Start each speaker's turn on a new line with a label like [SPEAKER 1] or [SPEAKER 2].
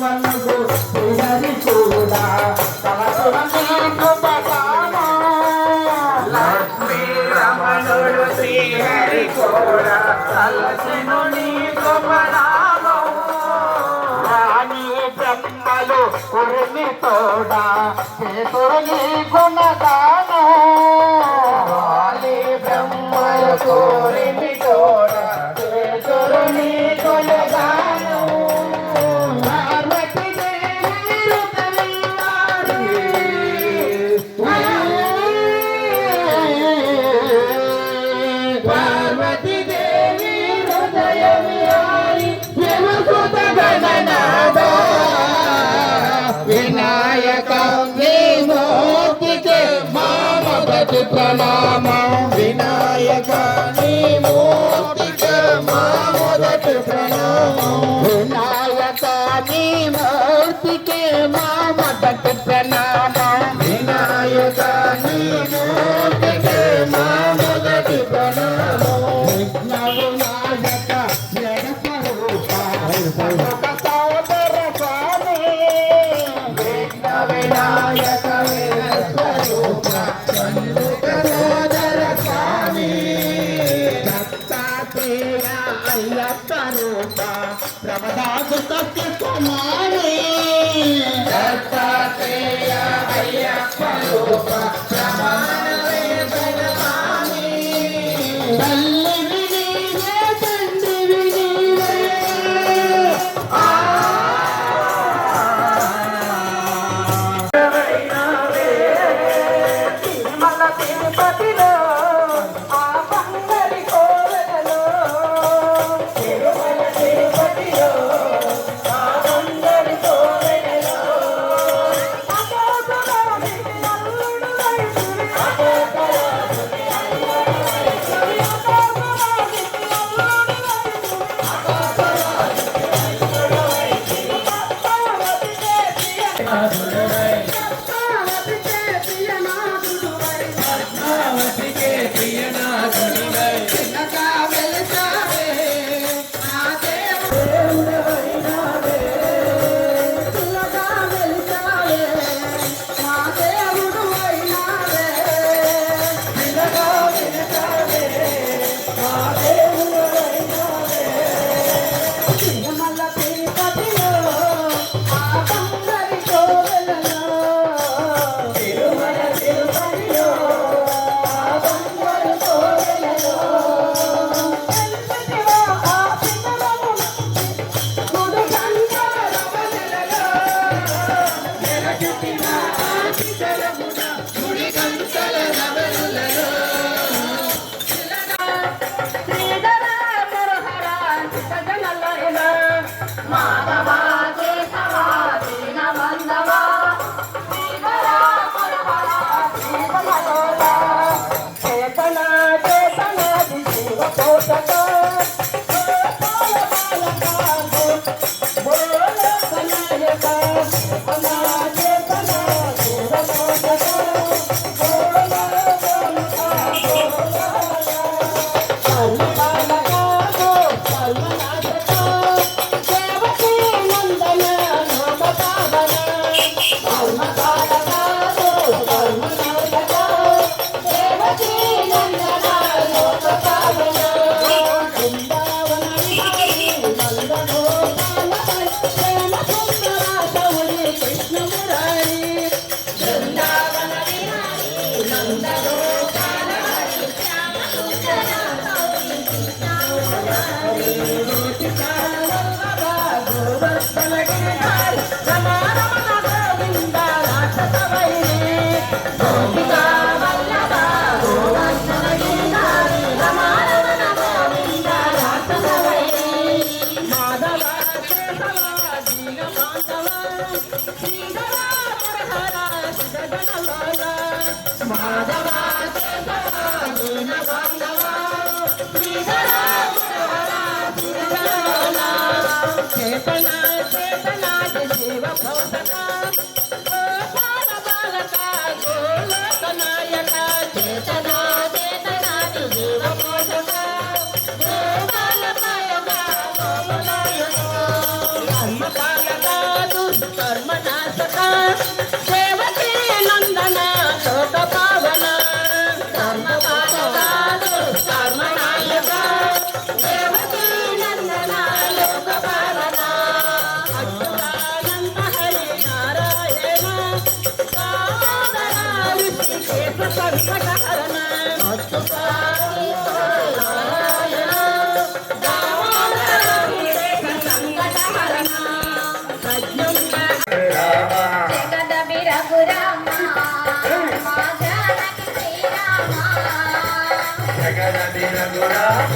[SPEAKER 1] మనకు శ్రీహరి కూడా లక్ష్మీ రమణుడు శ్రీహరి కూడా తలసెను నీ గొప్పనామం రాణి బ్రహ్మలు ఉరిమి తోడా చేతురు నీ గుణగానం రాణి బ్రహ్మలు ఉరిమి తోడా చేతురు నీ గుణగానం పార్వతీ దేవి హృదయమియారి శివసుత గణనాథ వినాయక నీ మూర్తికి మా మొదటి ప్రణామం వినాయక నీ మూర్తికి మా మొదటి ప్రణామం వినాయక నీ మూర్తికి మా మొదటి ప్రణామం వినాయక నీ మూర్తికి మా మొదటి ప్రణామం విఘ్నవినాయక జగస్వరూప సోదర స్వామి విఘ్నవినాయక జగస్వరూప సోదర స్వామి దత్తాత్రేయ అయ్యప్ప రూప ప్రమదాసు సత్య కుమారి దత్తాత్రేయ అయ్యప్ప రూప
[SPEAKER 2] Mama,
[SPEAKER 1] సంకటహరణ
[SPEAKER 2] అచ్యుతాని నారాయణ సంకటహరణ జగదభి రఘురామ మా జానకి శ్రీరామ
[SPEAKER 1] జగదభి రఘురామ